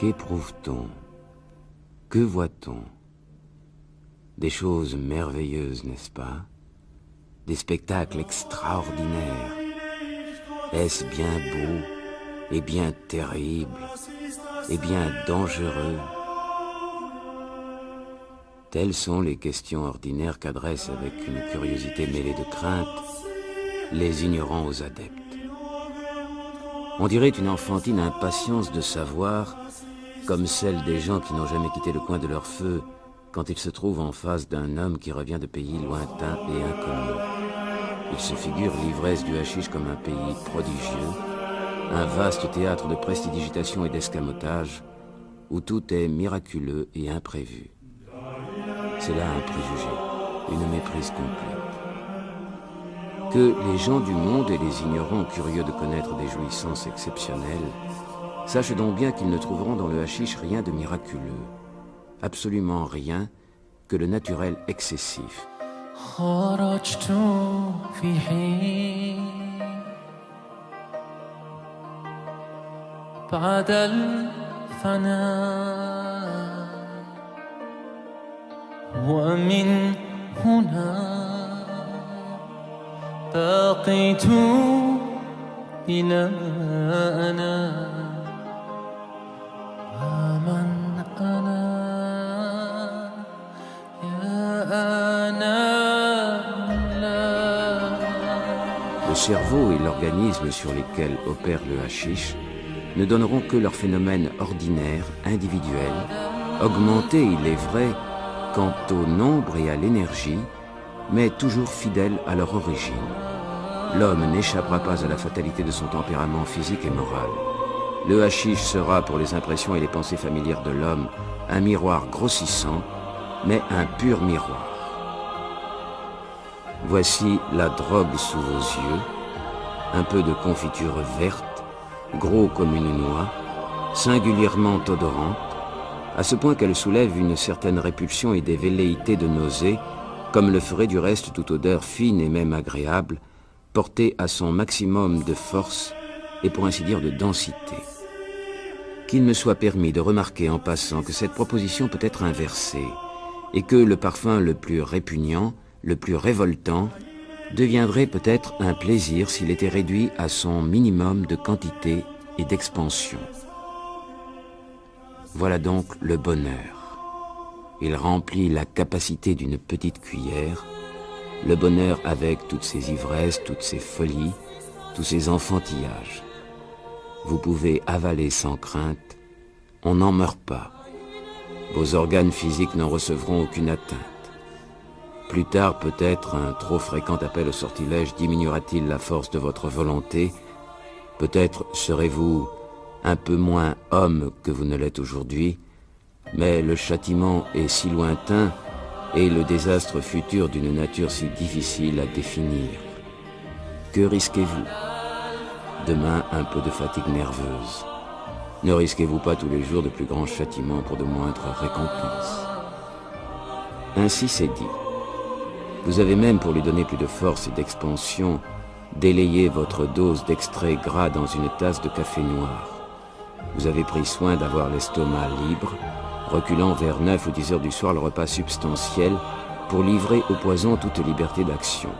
Qu'éprouve-t-on? Que voit-on? Des choses merveilleuses, n'est-ce pas? Des spectacles extraordinaires. Est-ce bien beau, et bien terrible, et bien dangereux? Telles sont les questions ordinaires qu'adressent avec une curiosité mêlée de crainte les ignorants aux adeptes. On dirait une enfantine impatience de savoir, comme celle des gens qui n'ont jamais quitté le coin de leur feu quand ils se trouvent en face d'un homme qui revient de pays lointains et inconnus. Ils se figurent l'ivresse du hashish comme un pays prodigieux, un vaste théâtre de prestidigitation et d'escamotage, où tout est miraculeux et imprévu. C'est là un préjugé, une méprise complète. Que les gens du monde et les ignorants curieux de connaître des jouissances exceptionnelles sachent donc bien qu'ils ne trouveront dans le hashish rien de miraculeux, absolument rien que le naturel excessif. خرجت في حين بعد الفناء ومن هنا بقيت إلى أنا ومن أنا Le cerveau et l'organisme sur lesquels opère le hashish ne donneront que leurs phénomènes ordinaires, individuels, augmentés, il est vrai, quant au nombre et à l'énergie, mais toujours fidèles à leur origine. L'homme n'échappera pas à la fatalité de son tempérament physique et moral. Le hashish sera, pour les impressions et les pensées familières de l'homme, un miroir grossissant, mais un pur miroir. Voici la drogue sous vos yeux, un peu de confiture verte, gros comme une noix, singulièrement odorante, à ce point qu'elle soulève une certaine répulsion et des velléités de nausée, comme le ferait du reste toute odeur fine et même agréable, portée à son maximum de force et pour ainsi dire de densité. Qu'il me soit permis de remarquer en passant que cette proposition peut être inversée, et que le parfum le plus répugnant, le plus révoltant, deviendrait peut-être un plaisir s'il était réduit à son minimum de quantité et d'expansion. Voilà donc le bonheur. Il remplit la capacité d'une petite cuillère, le bonheur avec toutes ses ivresses, toutes ses folies, tous ses enfantillages. Vous pouvez avaler sans crainte, on n'en meurt pas. Vos organes physiques n'en recevront aucune atteinte. Plus tard, peut-être, un trop fréquent appel au sortilège diminuera-t-il la force de votre volonté. Peut-être serez-vous un peu moins homme que vous ne l'êtes aujourd'hui, mais le châtiment est si lointain et le désastre futur d'une nature si difficile à définir. Que risquez-vous? Demain, un peu de fatigue nerveuse. Ne risquez-vous pas tous les jours de plus grands châtiments pour de moindres récompenses? Ainsi c'est dit. Vous avez même, pour lui donner plus de force et d'expansion, délayé votre dose d'extrait gras dans une tasse de café noir. Vous avez pris soin d'avoir l'estomac libre, reculant vers 9 ou 10 heures du soir le repas substantiel pour livrer au poison toute liberté d'action.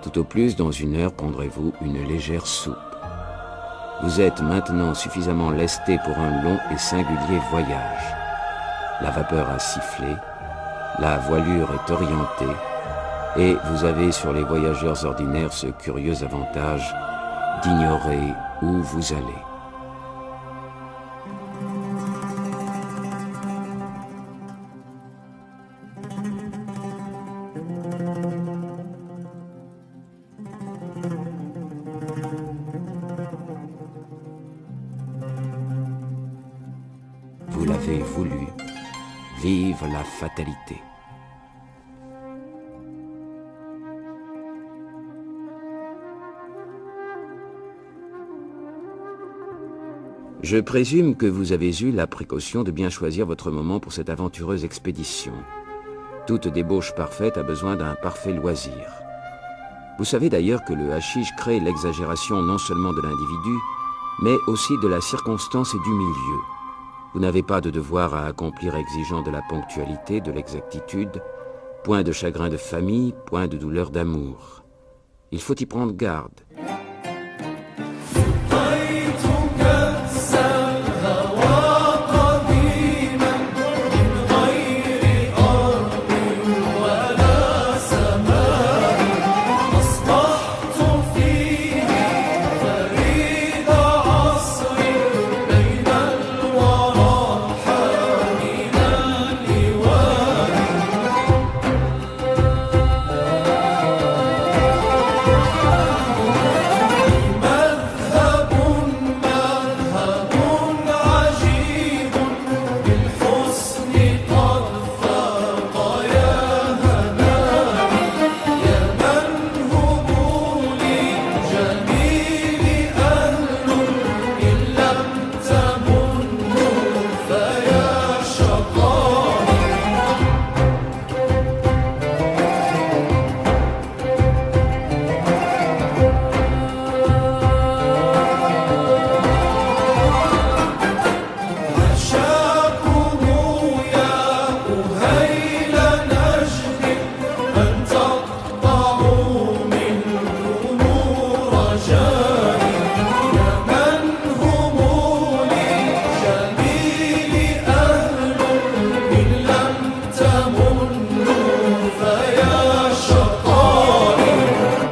Tout au plus, dans 1 heure, prendrez-vous une légère soupe. Vous êtes maintenant suffisamment lesté pour un long et singulier voyage. La vapeur a sifflé, la voilure est orientée, et vous avez sur les voyageurs ordinaires ce curieux avantage d'ignorer où vous allez. Vous l'avez voulu. Vive la fatalité. Je présume que vous avez eu la précaution de bien choisir votre moment pour cette aventureuse expédition. Toute débauche parfaite a besoin d'un parfait loisir. Vous savez d'ailleurs que le hashish crée l'exagération non seulement de l'individu, mais aussi de la circonstance et du milieu. Vous n'avez pas de devoir à accomplir exigeant de la ponctualité, de l'exactitude, point de chagrin de famille, point de douleur d'amour. Il faut y prendre garde.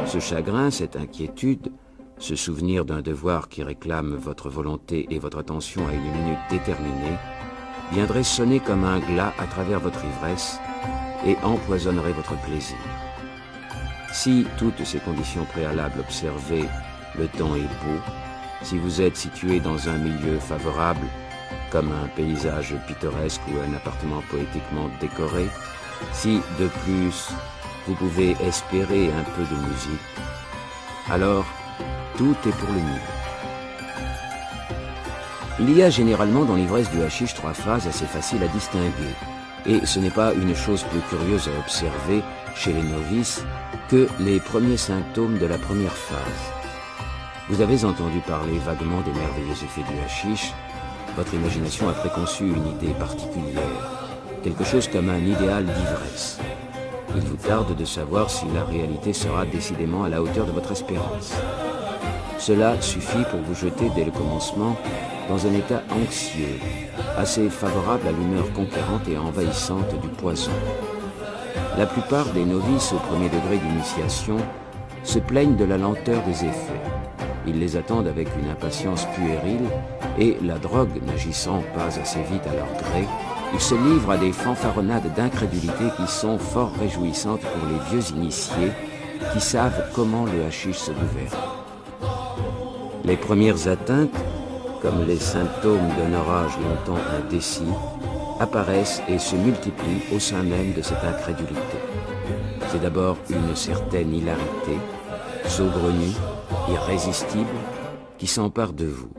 Ce chagrin, cette inquiétude, ce souvenir d'un devoir qui réclame votre volonté et votre attention à une minute déterminée, viendrait sonner comme un glas à travers votre ivresse et empoisonnerait votre plaisir. Si toutes ces conditions préalables observées, le temps est beau, si vous êtes situé dans un milieu favorable, comme un paysage pittoresque ou un appartement poétiquement décoré, si, de plus, vous pouvez espérer un peu de musique, alors tout est pour le mieux. Il y a généralement dans l'ivresse du hashish 3 phases assez faciles à distinguer, et ce n'est pas une chose peu curieuse à observer chez les novices que les premiers symptômes de la première phase. Vous avez entendu parler vaguement des merveilleux effets du hashish, votre imagination a préconçu une idée particulière, quelque chose comme un idéal d'ivresse. Il vous tarde de savoir si la réalité sera décidément à la hauteur de votre espérance. Cela suffit pour vous jeter dès le commencement dans un état anxieux, assez favorable à l'humeur conquérante et envahissante du poison. La plupart des novices au premier degré d'initiation se plaignent de la lenteur des effets. Ils les attendent avec une impatience puérile et, la drogue n'agissant pas assez vite à leur gré, ils se livrent à des fanfaronnades d'incrédulité qui sont fort réjouissantes pour les vieux initiés qui savent comment le hashish se gouverne. Les premières atteintes, comme les symptômes d'un orage longtemps indécis, apparaissent et se multiplient au sein même de cette incrédulité. C'est d'abord une certaine hilarité, saugrenue, irrésistible, qui s'empare de vous.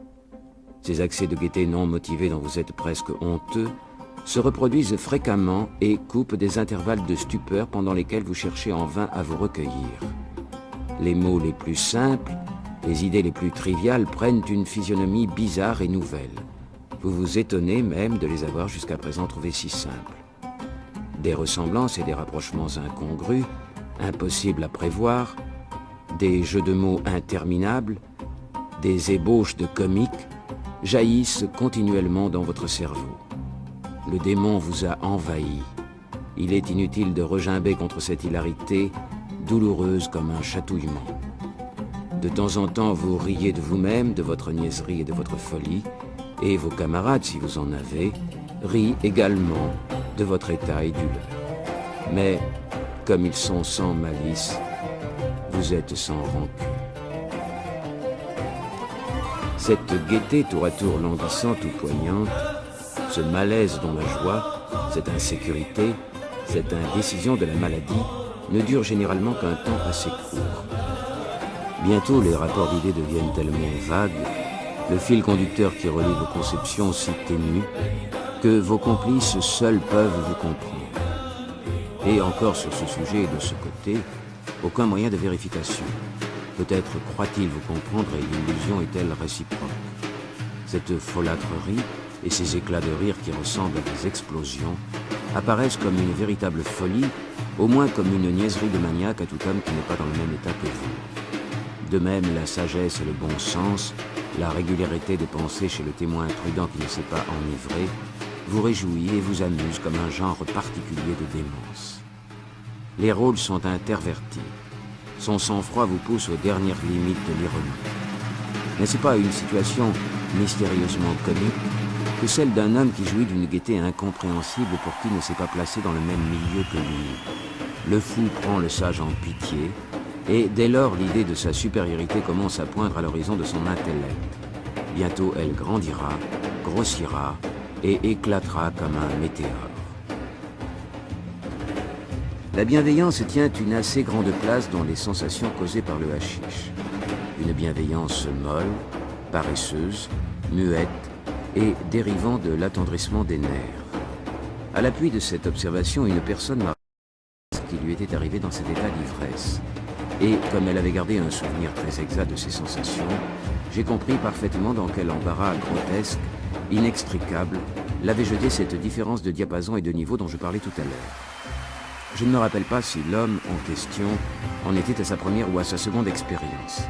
Ces accès de gaieté non motivés dont vous êtes presque honteux se reproduisent fréquemment et coupent des intervalles de stupeur pendant lesquels vous cherchez en vain à vous recueillir. Les mots les plus simples, les idées les plus triviales prennent une physionomie bizarre et nouvelle. Vous vous étonnez même de les avoir jusqu'à présent trouvées si simples. Des ressemblances et des rapprochements incongrus, impossibles à prévoir, des jeux de mots interminables, des ébauches de comique jaillissent continuellement dans votre cerveau. Le démon vous a envahi. Il est inutile de regimber contre cette hilarité, douloureuse comme un chatouillement. De temps en temps, vous riez de vous-même, de votre niaiserie et de votre folie, et vos camarades, si vous en avez, rient également de votre état et du leur. Mais, comme ils sont sans malice, vous êtes sans rancune. Cette gaieté tour à tour languissante ou poignante, ce malaise dont la joie, cette insécurité, cette indécision de la maladie ne durent généralement qu'un temps assez court. Bientôt, les rapports d'idées deviennent tellement vagues, le fil conducteur qui relie vos conceptions si ténu, que vos complices seuls peuvent vous comprendre. Et encore sur ce sujet et de ce côté, aucun moyen de vérification. Peut-être croit-il vous comprendre et l'illusion est-elle réciproque. Cette folâtrerie et ces éclats de rire qui ressemblent à des explosions apparaissent comme une véritable folie, au moins comme une niaiserie de maniaque à tout homme qui n'est pas dans le même état que vous. De même, la sagesse et le bon sens, la régularité des pensées chez le témoin prudent qui ne s'est pas enivré, vous réjouit et vous amuse comme un genre particulier de démence. Les rôles sont intervertis. Son sang-froid vous pousse aux dernières limites de l'ironie. N'est-ce pas une situation mystérieusement comique que celle d'un homme qui jouit d'une gaieté incompréhensible pour qui ne s'est pas placé dans le même milieu que lui? Le fou prend le sage en pitié, et dès lors l'idée de sa supériorité commence à poindre à l'horizon de son intellect. Bientôt elle grandira, grossira et éclatera comme un météore. La bienveillance tient une assez grande place dans les sensations causées par le hashish. Une bienveillance molle, paresseuse, muette et dérivant de l'attendrissement des nerfs. À l'appui de cette observation, une personne m'a dit ce qui lui était arrivé dans cet état d'ivresse. Et comme elle avait gardé un souvenir très exact de ses sensations, j'ai compris parfaitement dans quel embarras grotesque, inextricable, l'avait jeté cette différence de diapason et de niveau dont je parlais tout à l'heure. Je ne me rappelle pas si l'homme en question en était à sa première ou à sa seconde expérience.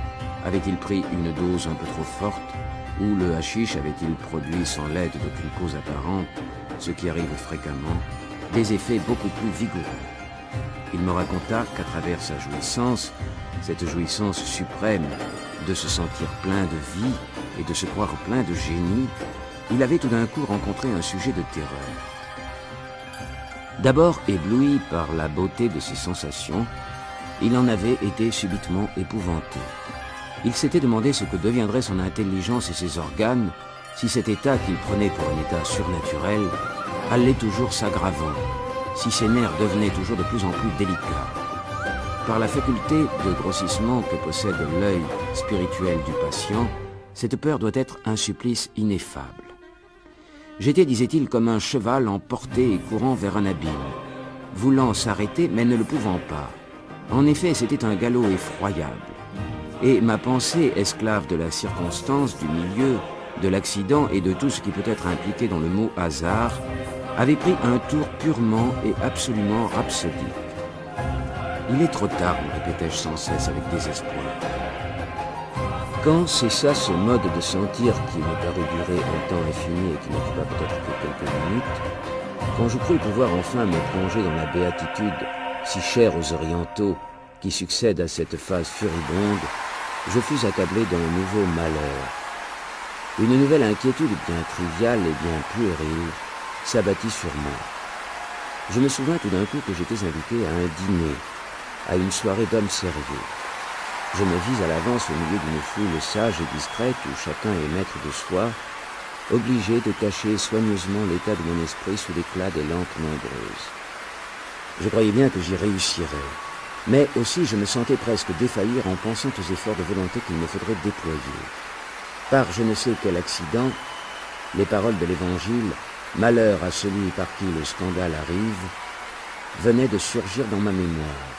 Avait-il pris une dose un peu trop forte, ou le hashish avait-il produit sans l'aide d'aucune cause apparente, ce qui arrive fréquemment, des effets beaucoup plus vigoureux. Il me raconta qu'à travers sa jouissance, cette jouissance suprême de se sentir plein de vie et de se croire plein de génie, il avait tout d'un coup rencontré un sujet de terreur. D'abord ébloui par la beauté de ses sensations, il en avait été subitement épouvanté. Il s'était demandé ce que deviendrait son intelligence et ses organes si cet état qu'il prenait pour un état surnaturel allait toujours s'aggravant, si ses nerfs devenaient toujours de plus en plus délicats. Par la faculté de grossissement que possède l'œil spirituel du patient, cette peur doit être un supplice ineffable. J'étais, disait-il, comme un cheval emporté et courant vers un abîme, voulant s'arrêter mais ne le pouvant pas. En effet, c'était un galop effroyable. Et ma pensée, esclave de la circonstance, du milieu, de l'accident et de tout ce qui peut être impliqué dans le mot hasard, avait pris un tour purement et absolument rhapsodique. Il est trop tard, me répétais-je sans cesse avec désespoir. Quand cessa ce mode de sentir qui me parut durer un temps infini et qui n'occupa peut-être que quelques minutes, quand je crus pouvoir enfin me plonger dans la béatitude si chère aux orientaux qui succède à cette phase furibonde, je fus accablé d'un nouveau malheur. Une nouvelle inquiétude bien triviale et bien puérile s'abattit sur moi. Je me souvins tout d'un coup que j'étais invité à un dîner, à une soirée d'hommes sérieux. Je me vis à l'avance au milieu d'une foule sage et discrète où chacun est maître de soi, obligé de cacher soigneusement l'état de mon esprit sous l'éclat des lampes nombreuses. Je croyais bien que j'y réussirais, mais aussi je me sentais presque défaillir en pensant aux efforts de volonté qu'il me faudrait déployer. Par je ne sais quel accident, les paroles de l'Évangile « Malheur à celui par qui le scandale arrive » venaient de surgir dans ma mémoire.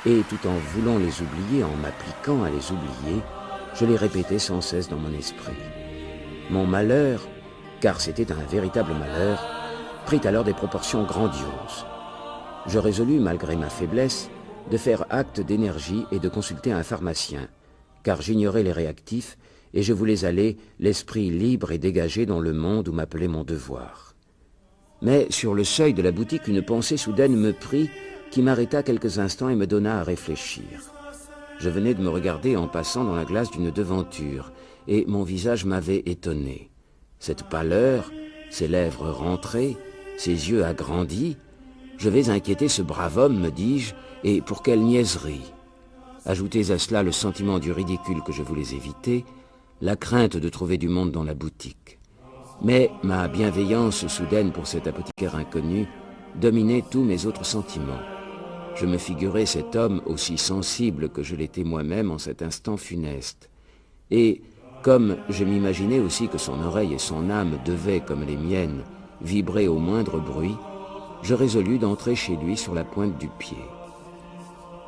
Et tout en voulant les oublier, en m'appliquant à les oublier, je les répétais sans cesse dans mon esprit. Mon malheur, car c'était un véritable malheur, prit alors des proportions grandioses. Je résolus, malgré ma faiblesse, de faire acte d'énergie et de consulter un pharmacien, car j'ignorais les réactifs et je voulais aller, l'esprit libre et dégagé dans le monde où m'appelait mon devoir. Mais sur le seuil de la boutique, une pensée soudaine me prit qui m'arrêta quelques instants et me donna à réfléchir. Je venais de me regarder en passant dans la glace d'une devanture, et mon visage m'avait étonné. Cette pâleur, ses lèvres rentrées, ses yeux agrandis, je vais inquiéter ce brave homme, me dis-je, et pour quelle niaiserie. Ajoutez à cela le sentiment du ridicule que je voulais éviter, la crainte de trouver du monde dans la boutique. Mais ma bienveillance soudaine pour cet apothicaire inconnu dominait tous mes autres sentiments. Je me figurais cet homme aussi sensible que je l'étais moi-même en cet instant funeste. Et, comme je m'imaginais aussi que son oreille et son âme devaient, comme les miennes, vibrer au moindre bruit, je résolus d'entrer chez lui sur la pointe du pied.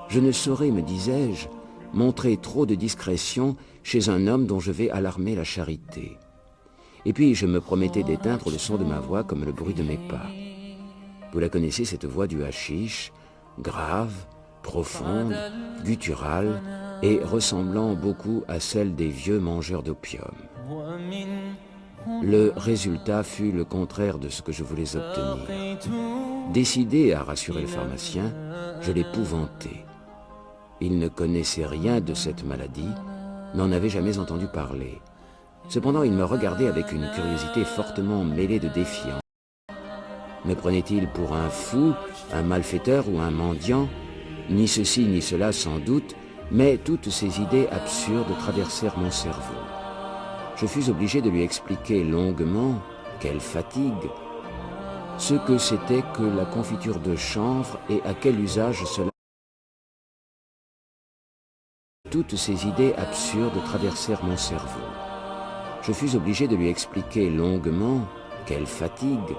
Je ne saurais, me disais-je, montrer trop de discrétion chez un homme dont je vais alarmer la charité. Et puis je me promettais d'éteindre le son de ma voix comme le bruit de mes pas. Vous la connaissez, cette voix du hashish, grave, profonde, gutturale et ressemblant beaucoup à celle des vieux mangeurs d'opium. Le résultat fut le contraire de ce que je voulais obtenir. Décidé à rassurer le pharmacien, je l'épouvantai. Il ne connaissait rien de cette maladie, n'en avait jamais entendu parler. Cependant, il me regardait avec une curiosité fortement mêlée de défiance. Me prenait-il pour un fou, un malfaiteur ou un mendiant? Ni ceci ni cela sans doute, mais toutes ces idées absurdes traversèrent mon cerveau. Je fus obligé de lui expliquer longuement, quelle fatigue, ce que c'était que la confiture de chanvre et à quel usage cela. Toutes ces idées absurdes traversèrent mon cerveau. Je fus obligé de lui expliquer longuement, quelle fatigue,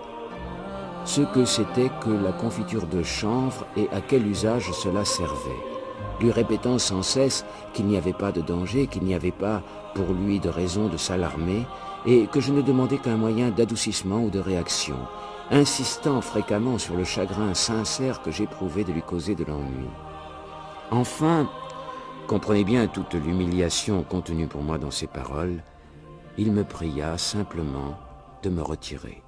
ce que c'était que la confiture de chanvre et à quel usage cela servait, lui répétant sans cesse qu'il n'y avait pas de danger, qu'il n'y avait pas pour lui de raison de s'alarmer, et que je ne demandais qu'un moyen d'adoucissement ou de réaction, insistant fréquemment sur le chagrin sincère que j'éprouvais de lui causer de l'ennui. Enfin, comprenez bien toute l'humiliation contenue pour moi dans ces paroles, il me pria simplement de me retirer.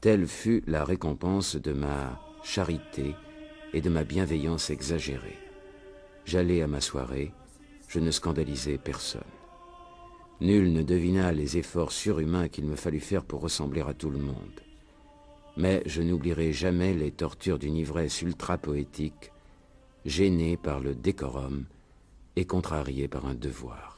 Telle fut la récompense de ma charité et de ma bienveillance exagérée. J'allai à ma soirée, je ne scandalisai personne. Nul ne devina les efforts surhumains qu'il me fallut faire pour ressembler à tout le monde. Mais je n'oublierai jamais les tortures d'une ivresse ultra-poétique, gêné par le décorum et contrarié par un devoir.